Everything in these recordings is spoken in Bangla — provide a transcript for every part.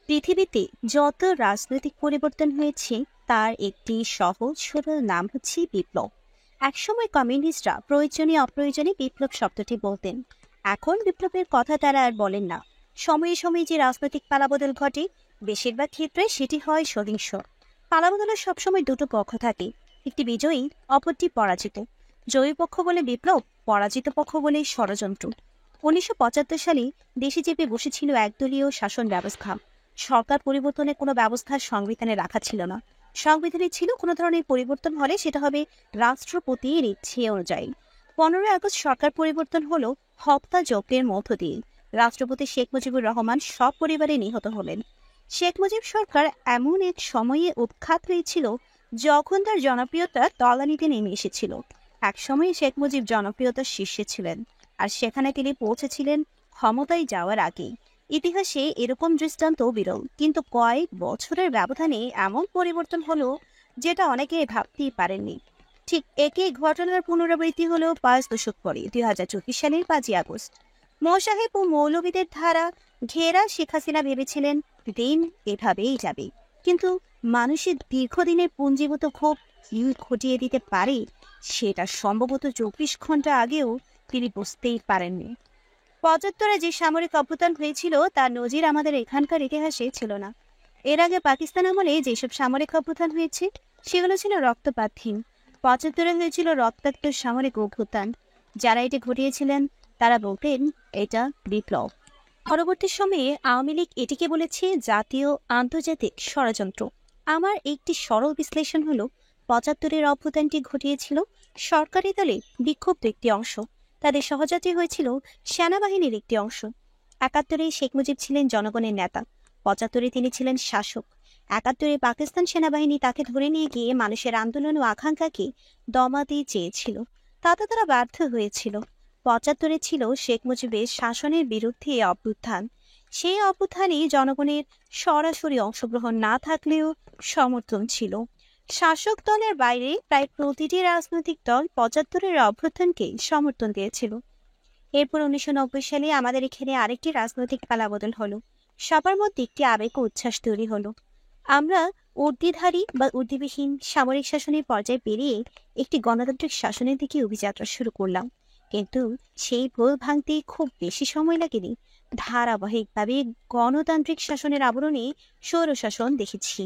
পৃথিবীতে যত রাজনৈতিক পরিবর্তন হয়েছে তার একটি সহজ সরল নাম হচ্ছে বিপ্লব। একসময় কমিউনিস্টরা প্রয়োজনে অপ্রয়োজনে বিপ্লব শব্দটি বলতেন। এখন বিপ্লবের কথা তারা আর বলেন না। সময়ে সময়ে যে রাজনৈতিক পালাবদল ঘটে, বেশিরভাগ ক্ষেত্রে সেটি হয় সহিংস। পালাবদলের সবসময় দুটো পক্ষ থাকে, একটি বিজয়ী, অপরটি পরাজিত। জয়ী পক্ষ বলে বিপ্লব, পরাজিত পক্ষ বলে ষড়যন্ত্র। 1975 সালে দেশে চেপে বসেছিল একদলীয় শাসন ব্যবস্থা। সরকার পরিবর্তনের কোনো ব্যবস্থা সংবিধানে রাখা ছিল না। সংবিধানে ছিল কোনো ধরনের পরিবর্তন হলে সেটা হবে রাষ্ট্রপতির ইচ্ছে অনুযায়ী। 15ই আগস্ট সরকার পরিবর্তন হলো হত্যাযজ্ঞের মধ্য দিয়ে। রাষ্ট্রপতি শেখ মুজিবুর রহমান সব পরিবারে নিহত হলেন। শেখ মুজিব সরকার এমন এক সময়ে উৎখাত হয়েছিল যখন তার জনপ্রিয়তা তলানিতে নেমে এসেছিল। একসময় শেখ মুজিব জনপ্রিয়তার শীর্ষে ছিলেন, আর সেখানে তিনি পৌঁছেছিলেন ক্ষমতায় যাওয়ার আগে। ইতিহাসে এরকম দৃষ্টান্ত বিরল, কিন্তু কয়েক বছরের ব্যবধানে এমন পরিবর্তন হলো যেটা অনেকে ভাবতেই পারেননি। ঠিক একই ঘটনার পুনরাবৃত্তি হলো 5 দশক পরে 2024 সালের 5ই আগস্ট। মোসাহেব ও মৌলবীদের ধারা ঘেরা শেখ হাসিনা ভেবেছিলেন দিন এভাবেই যাবে, কিন্তু মানুষের দীর্ঘদিনের পুঞ্জীভূত ক্ষোভ কি ঘটিয়ে দিতে পারে সেটা সম্ভবত 24 ঘন্টা আগেও তিনি বুঝতেই পারেননি। 75-এ যে সামরিক অভ্যুত্থান হয়েছিল তার নজির আমাদের এখানকার ইতিহাসে ছিল না। এর আগে পাকিস্তান আমলে যেসব সামরিক অভ্যুত্থান হয়েছে সেগুলো ছিল রক্তপাতহীন। 75-এ হয়েছিল রক্তাক্ত সামরিক অভ্যুত্থান। যারা এটি ঘটিয়েছিলেন তারা বলতেন এটা বিপ্লব। পরবর্তী সময়ে আওয়ামী লীগ এটিকে বলেছে জাতীয় আন্তর্জাতিক ষড়যন্ত্র। আমার একটি সরল বিশ্লেষণ হলো, 75-এর অভ্যুত্থানটি ঘটিয়েছিল সরকারি দলে বিক্ষুব্ধ একটি অংশ। তাদের সহযাত্রী হয়েছিল সেনাবাহিনীর একটি অংশ। 71-এ শেখ মুজিব ছিলেন জনগণের নেতা, 75-এ তিনি ছিলেন শাসক। 71-এ পাকিস্তান সেনাবাহিনী তাকে ধরে নিয়ে গিয়ে মানুষের আন্দোলন ও আকাঙ্ক্ষাকে দমাতে চেয়েছিল, তাতে তারা ব্যর্থ হয়েছিল। 75-এ ছিল শেখ মুজিবের শাসনের বিরুদ্ধে অভ্যুত্থান। সেই অভ্যুত্থানে জনগণের সরাসরি অংশগ্রহণ না থাকলেও সমর্থন ছিল। শাসক দলের বাইরে প্রায় প্রতিটি রাজনৈতিক দল 75-এর অভ্যুত্থানকে সমর্থন দিয়েছিল। এরপর 1990 সালে আমাদের এখানে আরেকটি রাজনৈতিক পালাবদল হলো। সবার মধ্যে একটি আবেগ ও উচ্ছ্বাস তৈরি হলো। আমরা ঊর্ধ্বধারী বা ঊর্ধ্ববিহীন সামরিক শাসনের পর্যায়ে পেরিয়ে একটি গণতান্ত্রিক শাসনের দিকে অভিযাত্রা শুরু করলাম। কিন্তু সেই ভুল ভাঙতে খুব বেশি সময় লাগেনি। ধারাবাহিকভাবে গণতান্ত্রিক শাসনের আবরণে স্বৈরশাসন দেখেছি।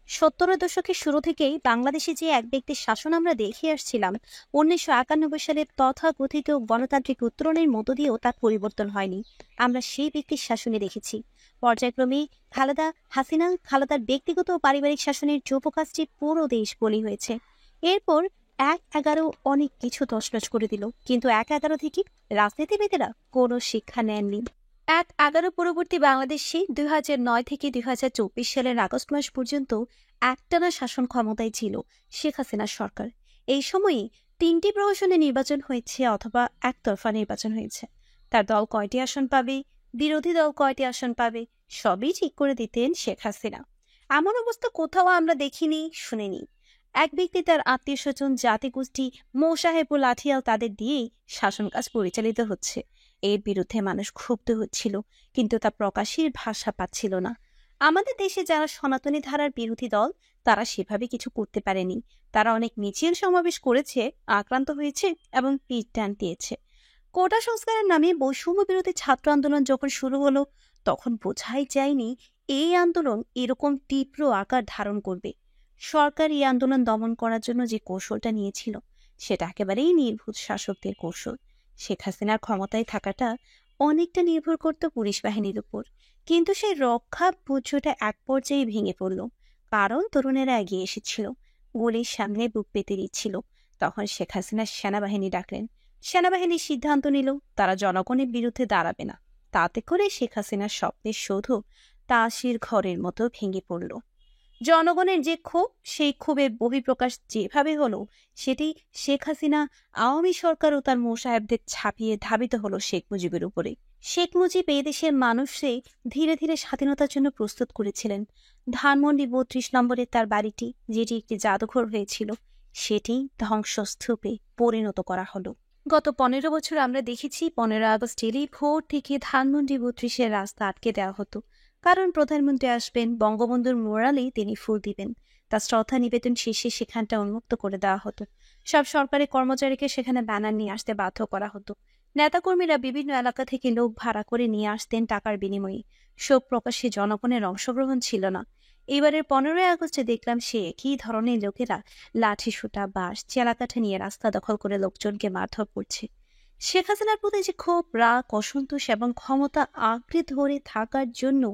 70-এর দশকের শুরু থেকেই বাংলাদেশে যে এক ব্যক্তির শাসন আমরা দেখে আসছিলাম, 1991 সালের তথাকথিত গণতান্ত্রিক উত্তরণের মধ্য দিয়েও তার পরিবর্তন হয়নি। আমরা সেই ব্যক্তির শাসনে দেখেছি পর্যায়ক্রমে খালেদার ব্যক্তিগত ও পারিবারিক শাসনের যৌপকাজটি পুরো দেশ বলি হয়েছে। এরপর 1/11 অনেক কিছু তছনছ করে দিল, কিন্তু 1/11 থেকে রাজনীতিবিদেরা কোনো শিক্ষা নেননি। 1/11 পরবর্তী বাংলাদেশে 2009 থেকে 2024 সালের আগস্ট মাস পর্যন্ত একটানা শাসন ক্ষমতায় ছিল শেখ হাসিনার সরকার। এই সময়ে 3টি প্রহসনে নির্বাচন হয়েছে অথবা একতরফা নির্বাচন হয়েছে। তার দল কয়টি আসন পাবে, বিরোধী দল কয়টি আসন পাবে, সবই ঠিক করে দিতেন শেখ হাসিনা। এমন অবস্থা কোথাও আমরা দেখিনি, শুনিনি। এক ব্যক্তি তার আত্মীয় স্বজন জাতিগোষ্ঠী মোসাহেব ও লাঠিয়াল তাদের দিয়েই শাসন কাজ পরিচালিত হচ্ছে। এর বিরুদ্ধে মানুষ ক্ষুব্ধ হচ্ছিল, কিন্তু তা প্রকাশের ভাষা পাচ্ছিল না। আমাদের দেশে যারা সনাতনী ধারার বিরোধী দল, তারা সেভাবে কিছু করতে পারেনি। তারা অনেক মিছিল সমাবেশ করেছে, আক্রান্ত হয়েছে এবং পিঠ টান দিয়েছে। কোটা সংস্কারের নামে বৈষম্য বিরোধী ছাত্র আন্দোলন যখন শুরু হলো, তখন বোঝাই যায়নি এই আন্দোলন এরকম তীব্র আকার ধারণ করবে। সরকার এই আন্দোলন দমন করার জন্য যে কৌশলটা নিয়েছিল সেটা একেবারেই নির্ভুল শাসকদের কৌশল। শেখ হাসিনার ক্ষমতায় থাকাটা অনেকটা নির্ভর করত পুলিশ বাহিনীর উপর, কিন্তু সেই রক্ষা পুজোটা এক পর্যায়ে ভেঙে পড়ল, কারণ তরুণেরা এগিয়ে এসেছিল, গুলির সামনে বুক পেতে দিচ্ছিল। তখন শেখ হাসিনা সেনাবাহিনী ডাকলেন। সেনাবাহিনী সিদ্ধান্ত নিল তারা জনগণের বিরুদ্ধে দাঁড়াবে না। তাতে করে শেখ হাসিনার স্বপ্নের সৌধ তাসের ঘরের মতো ভেঙে পড়ল। জনগণের যে ক্ষোভ, সেই ক্ষোভের বহিঃপ্রকাশ যেভাবে হলো, সেটি শেখ হাসিনা, আওয়ামী সরকার ও তার মোসাহেবদের ছাপিয়ে ধাবিত হলো শেখ মুজিবের উপরে। শেখ মুজিব এই দেশের মানুষকে ধীরে ধীরে স্বাধীনতার জন্য প্রস্তুত করেছিলেন। ধানমন্ডি 32 নম্বরের তার বাড়িটি, যেটি একটি জাদুঘর হয়েছিল, সেটি ধ্বংসস্তূপে পরিণত করা হলো। গত 15 বছর আমরা দেখেছি 15 আগস্ট এলেই ভোর থেকে ধানমন্ডি 32-এর রাস্তা আটকে দেওয়া হতো। কারণ প্রধানমন্ত্রী আসবেন, বঙ্গবন্ধুর মোরালেই তিনি ফুল দিবেন। তার শ্রদ্ধা নিবেদন শেষে সেখানটা উন্মুক্ত করে দেওয়া হতো। সব সরকারি কর্মচারীকে সেখানে ব্যানার নিয়ে আসতে বাধ্য করা হতো। নেতাকর্মীরা বিভিন্ন এলাকা থেকে লোক ভাড়া করে নিয়ে আসতেন টাকার বিনিময়ে। শোক প্রকাশে জনগণের অংশগ্রহণ ছিল না। এবারের 15ই আগস্টে দেখলাম সে একই ধরনের লোকেরা লাঠি সোঁটা, বাঁশ, চেলাকাঠা নিয়ে রাস্তা দখল করে লোকজনকে মারধর করছে। শেখ হাসিনার প্রতি যে ক্ষোভ, রাগ, অসন্তোষ এবং ক্ষমতা আঁকড়ে ধরে থাকার জন্য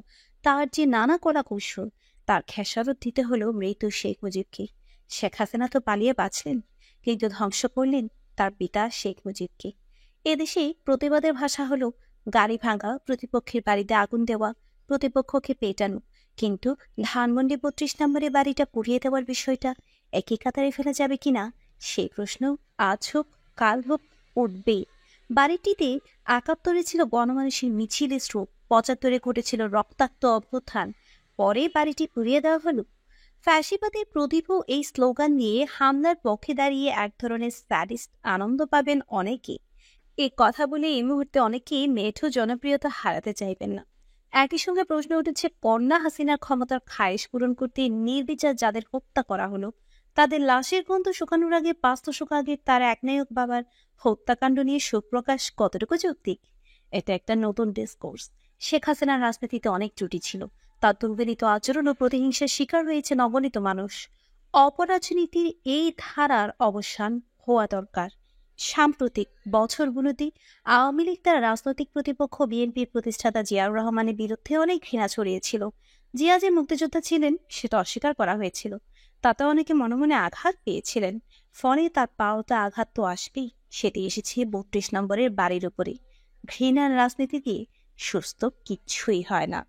তার যে নানা কলা কৌশল, তার খেসারত দিতে হলো মৃত শেখ মুজিবকে। শেখ হাসিনা তো পালিয়ে বাঁচলেন, কিন্তু ধ্বংস করলেন তার পিতা শেখ মুজিবকে। এদেশে প্রতিবাদের ভাষা হলো গাড়ি ভাঙা, প্রতিপক্ষের বাড়িতে আগুন দেওয়া, প্রতিপক্ষকে পেটানো। কিন্তু ধানমন্ডি 32 নম্বরের বাড়িটা পুড়িয়ে দেওয়ার বিষয়টা একই কাতারে ফেলা যাবে কিনা, সেই প্রশ্ন আজ হোক কাল হোক উঠবেই। বাড়িটিতে 71-এ ছিল গণমানুষের মিছিলের স্রোত, 75-এ ঘটেছিল রক্তাক্ত অভ্যুত্থান, পরে বাড়িটি পুড়িয়ে দেওয়া হলো। ফ্যাসিবাদের প্রদীপ এই স্লোগান নিয়ে হামলার পক্ষে দাঁড়িয়ে এক ধরনের স্যাডিস্ট আনন্দ পাবেন অনেকে। এই কথা বলে এই মুহূর্তে অনেকেই মেঠো জনপ্রিয়তা হারাতে চাইবেন না। একই সঙ্গে প্রশ্ন উঠেছে, কন্যা হাসিনার ক্ষমতার খায়েশ পূরণ করতে নির্বিচার যাদের হত্যা করা হলো, তাদের লাশের গন্ধ শুকানোর আগে, 5 দশক আগে তার একনায়ক বাবার হত্যাকাণ্ড নিয়ে শোক প্রকাশ কতটুকু যৌক্তিক? এটা একটা নতুন ডিসকোর্স। শেখ হাসিনার রাজনীতিতে অনেক ত্রুটি ছিল, তার দুর্বিনীত আচরণ ও প্রতিহিংসার শিকার হয়েছে নবনীত মানুষ। অপরাজনীতির এই ধারার অবসান হওয়া দরকার। সাম্প্রতিক বছরগুলোতে আওয়ামী লীগ তার রাজনৈতিক প্রতিপক্ষ বিএনপির প্রতিষ্ঠাতা জিয়াউর রহমানের বিরুদ্ধে অনেক ঘৃণা ছড়িয়েছিল। জিয়া যে মুক্তিযোদ্ধা ছিলেন সেটা অস্বীকার করা হয়েছিল, তাতে অনেকে মনে মনে আঘাত পেয়েছিলেন। ফলে তার পাওতা আঘাত তো আসবেই, সেটি এসেছে 32 নম্বরের বাড়ির উপরে। ঘৃণার রাজনীতি দিয়ে সুস্থ কিচ্ছুই হয় না।